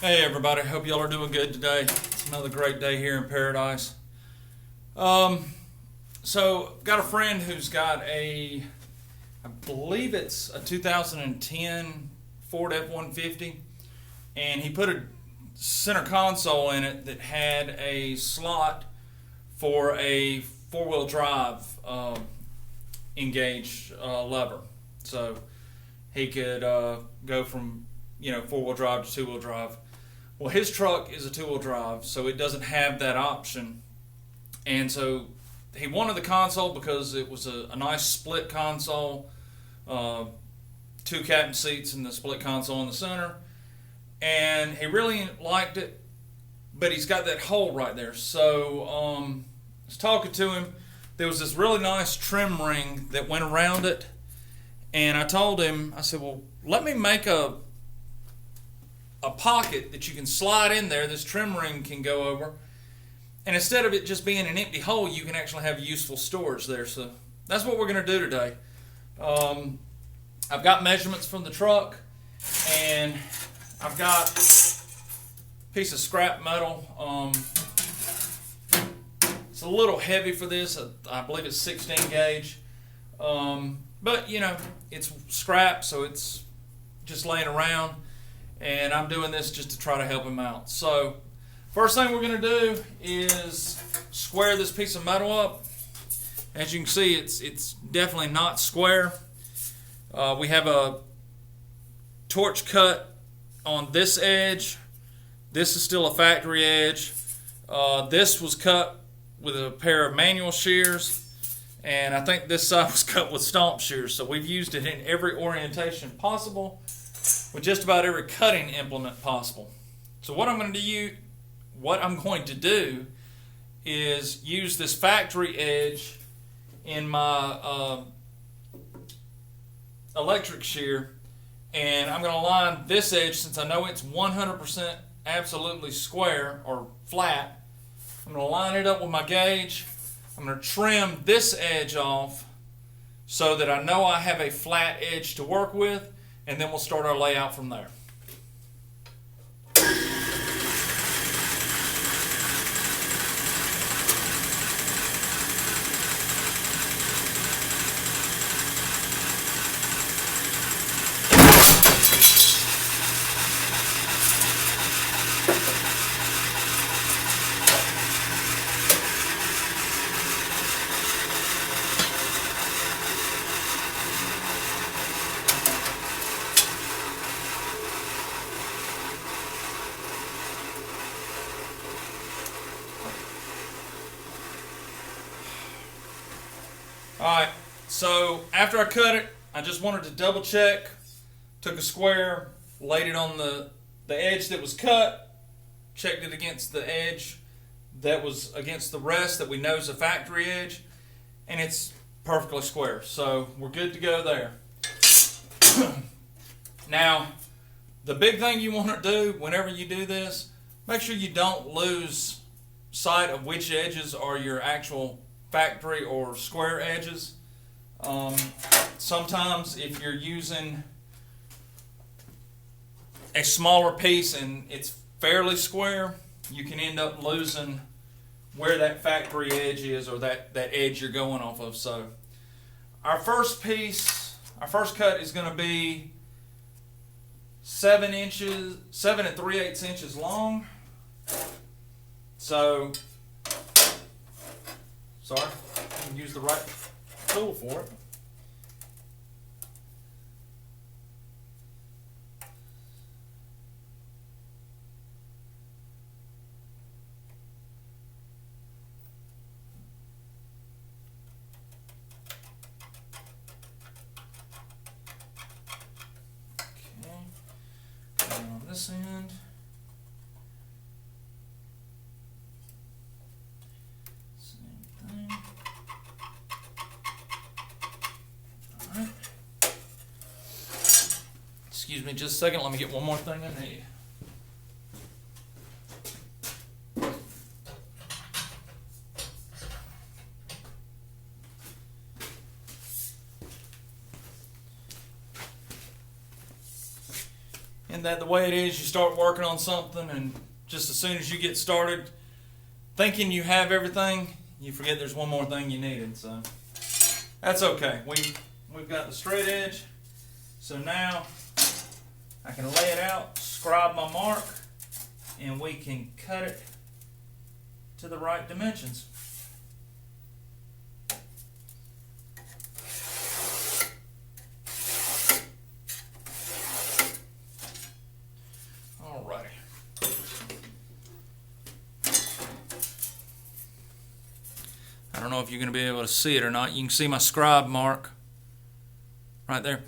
Hey everybody, hope y'all are doing good today. It's another great day here in paradise. Um, got a friend who's got I believe it's a 2010 Ford F-150, and he put a center console in it that had a slot for a four-wheel drive engaged lever. So he could go from four-wheel drive to two-wheel drive. Well, his truck is a two-wheel drive, so it doesn't have that option. And so he wanted the console because it was a nice split console, two captain seats and the split console in the center. And he really liked it, but he's got that hole right there. So I was talking to him. There was this really nice trim ring that went around it. And I told him, I said, well, let me make a pocket that you can slide in there. This trim ring can go over, and instead of it just being an empty hole, you can actually have useful storage there. So that's what we're going to do today. I've got measurements from the truck, and I've got a piece of scrap metal. It's a little heavy for this. I believe it's 16 gauge, but it's scrap, so it's just laying around. And I'm doing this just to try to help him out. So first thing we're going to do is square this piece of metal up. As you can see, it's definitely not square. We have a torch cut on this edge. This is still a factory edge. This was cut with a pair of manual shears, and I think this side was cut with stomp shears. So we've used it in every orientation possible, with just about every cutting implement possible. So what I'm going to do is use this factory edge in my electric shear, and I'm going to line this edge, since I know it's 100% absolutely square or flat. I'm going to line it up with my gauge. I'm going to trim this edge off so that I know I have a flat edge to work with, and then we'll start our layout from there. Alright, so after I cut it, I just wanted to double check. Took a square, laid it on the edge that was cut, checked it against the edge that was against the rest that we know is a factory edge, and it's perfectly square. So we're good to go there. Now, the big thing you want to do whenever you do this, make sure you don't lose sight of which edges are your actual factory or square edges. Sometimes if you're using a smaller piece and it's fairly square, you can end up losing where that factory edge is, or that edge you're going off of. So our first cut is going to be 7 and 3/8 inches long. So sorry, I can use the right tool for it. Okay, and on this end. Excuse me just a second, let me get one more thing in here. And that the way it is? You start working on something, and just as soon as you get started thinking you have everything, you forget there's one more thing you needed. So that's okay. We've got the straight edge. So now I can lay it out, scribe my mark, and we can cut it to the right dimensions. Alrighty. I don't know if you're going to be able to see it or not. You can see my scribe mark right there.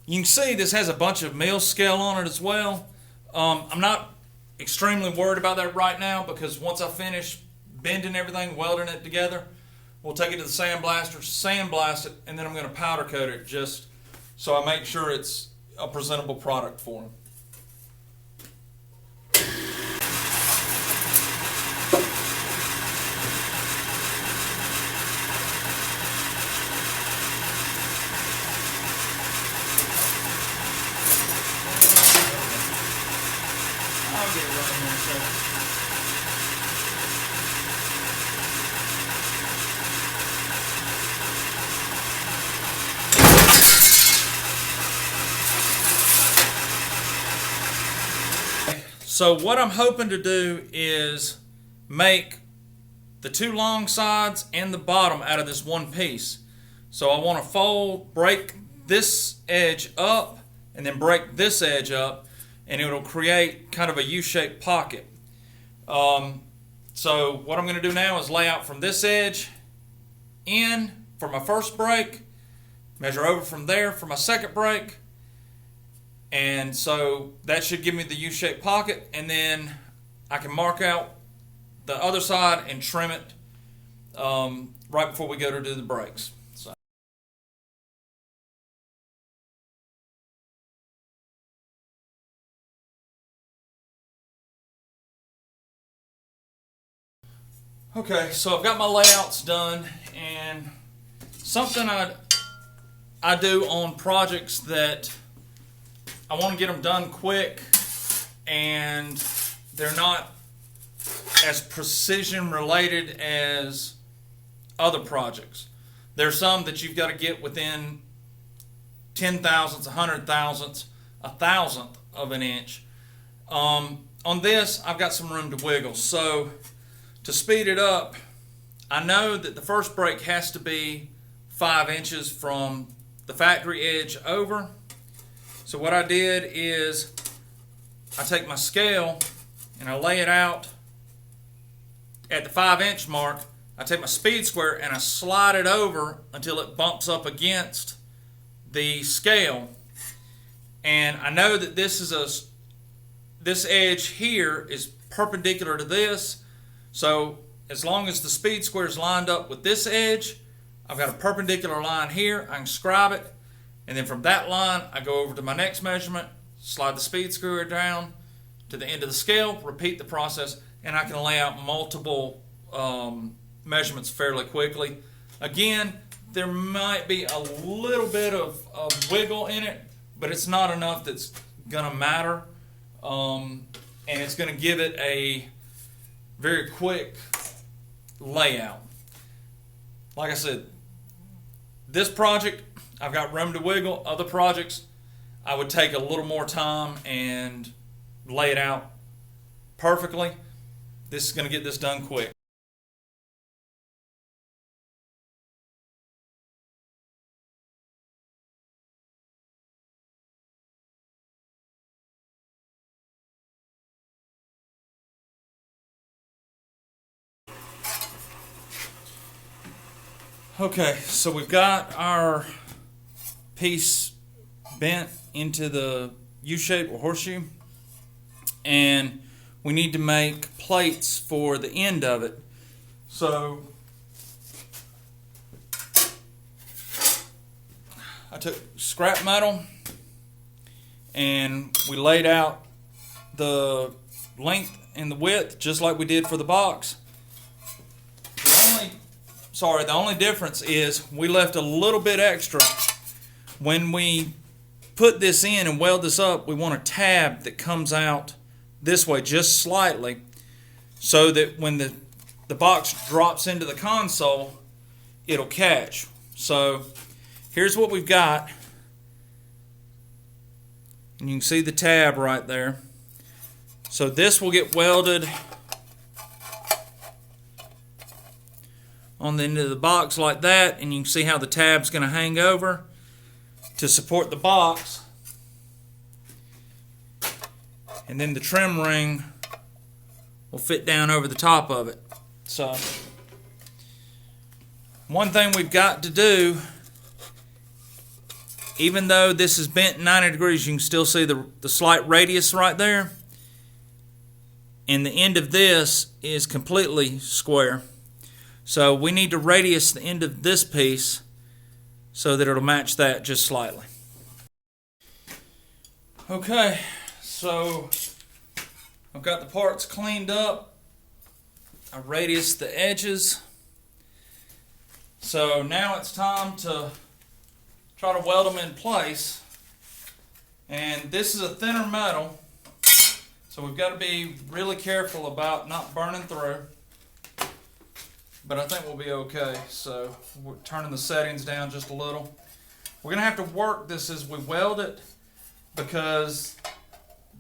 You can see this has a bunch of mill scale on it as well. I'm not extremely worried about that right now, because once I finish bending everything, welding it together, we'll take it to the sandblaster, sandblast it, and then I'm going to powder coat it just so I make sure it's a presentable product for them. I'll get it right in there in a second. So what I'm hoping to do is make the two long sides and the bottom out of this one piece. So I want to break this edge up and then break this edge up, and it'll create kind of a U-shaped pocket. So what I'm going to do now is lay out from this edge in for my first break, measure over from there for my second break, and so that should give me the U-shaped pocket, and then I can mark out the other side and trim it right before we go to do the breaks. So. Okay, so I've got my layouts done, and something I do on projects that I want to get them done quick and they're not as precision related as other projects. There's some that you've got to get within 10 thousandths, 100 thousandths, 1,000th of an inch. On this, I've got some room to wiggle. So to speed it up, I know that the first break has to be 5 inches from the factory edge over. So what I did is I take my scale and I lay it out at the 5-inch mark. I take my speed square and I slide it over until it bumps up against the scale. And I know that this edge here is perpendicular to this. So as long as the speed square is lined up with this edge, I've got a perpendicular line here. I can scribe it. And then from that line, I go over to my next measurement, slide the speed square down to the end of the scale, repeat the process, and I can lay out multiple measurements fairly quickly. Again, there might be a little bit of wiggle in it, but it's not enough that's going to matter. And it's going to give it a very quick layout. Like I said, this project, I've got room to wiggle. Other projects, I would take a little more time and lay it out perfectly. This is going to get this done quick. Okay, so we've got our piece bent into the U-shape or horseshoe, and we need to make plates for the end of it. So I took scrap metal and we laid out the length and the width just like we did for the box. The only difference is we left a little bit extra when we put this in and weld this up, we want a tab that comes out this way just slightly, so that when the box drops into the console, it'll catch. So here's what we've got. And you can see the tab right there. So this will get welded on the end of the box like that, and you can see how the tab's going to hang over to support the box. And then the trim ring will fit down over the top of it. So one thing we've got to do, even though this is bent 90 degrees, you can still see the slight radius right there. And the end of this is completely square. So we need to radius the end of this piece so that it'll match that just slightly. Okay, so I've got the parts cleaned up. I radiused the edges. So now it's time to try to weld them in place. And this is a thinner metal, so we've got to be really careful about not burning through. But I think we'll be okay. So we're turning the settings down just a little. We're going to have to work this as we weld it, because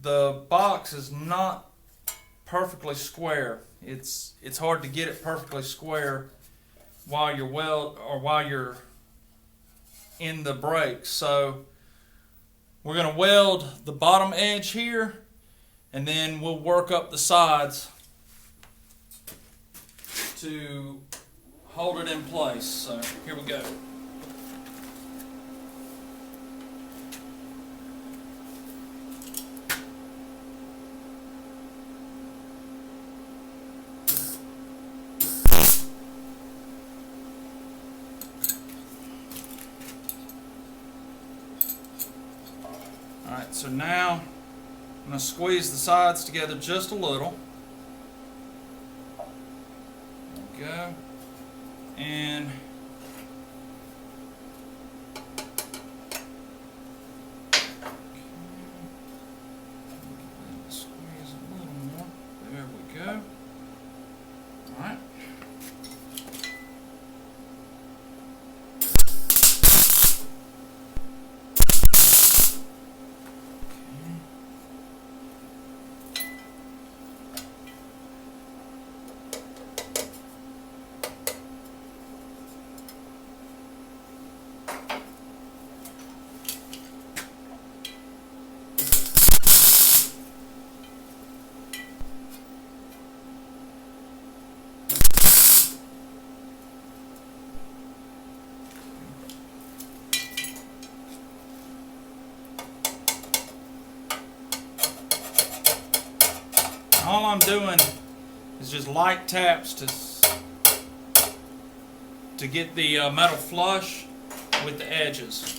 the box is not perfectly square. It's hard to get it perfectly square while you're in the brakes. So we're going to weld the bottom edge here, and then we'll work up the sides to hold it in place. So here we go. Alright, so now I'm going to squeeze the sides together just a little. There we go. And squeeze a little more. There we go. Alright. All I'm doing is just light taps to get the metal flush with the edges.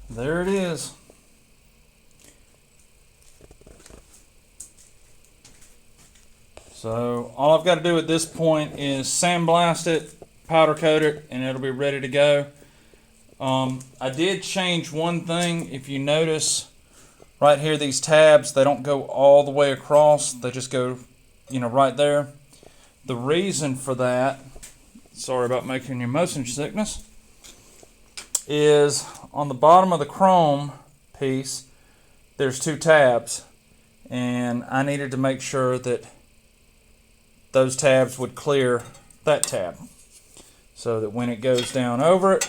There it is. So all I've got to do at this point is sandblast it, powder coat it, and it'll be ready to go. I did change one thing. If you notice right here, these tabs, they don't go all the way across. They just go right there. The reason for that, sorry about making you motion sickness, is on the bottom of the chrome piece, there's 2 tabs, and I needed to make sure that those tabs would clear that tab, so that when it goes down over it,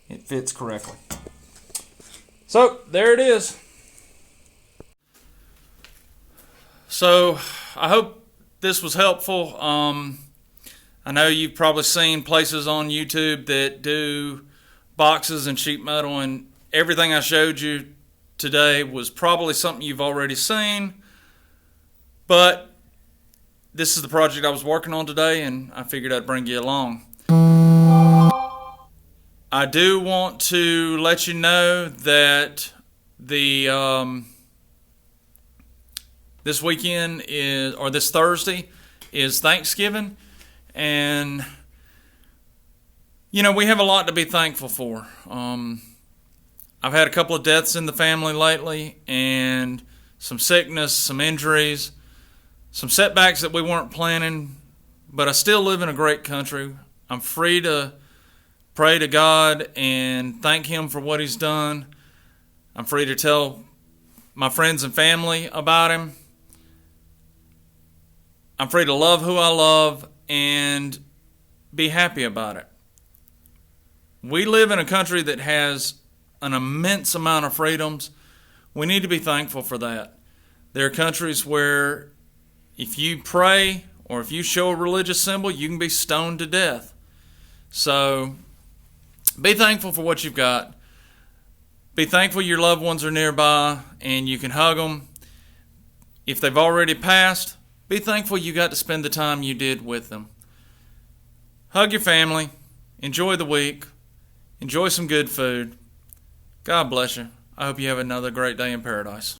it fits correctly. So there it is. So I hope this was helpful. I know you've probably seen places on YouTube that do boxes and sheet metal, and everything I showed you today was probably something you've already seen, but this is the project I was working on today, and I figured I'd bring you along. I do want to let you know that this weekend this Thursday is Thanksgiving, and we have a lot to be thankful for. I've had a couple of deaths in the family lately, and some sickness, some injuries, some setbacks that we weren't planning, but I still live in a great country. I'm free to pray to God and thank Him for what He's done. I'm free to tell my friends and family about Him. I'm free to love who I love and be happy about it. We live in a country that has an immense amount of freedoms. We need to be thankful for that. There are countries where if you pray or if you show a religious symbol, you can be stoned to death. So be thankful for what you've got. Be thankful your loved ones are nearby and you can hug them. If they've already passed, be thankful you got to spend the time you did with them. Hug your family. Enjoy the week. Enjoy some good food. God bless you. I hope you have another great day in paradise.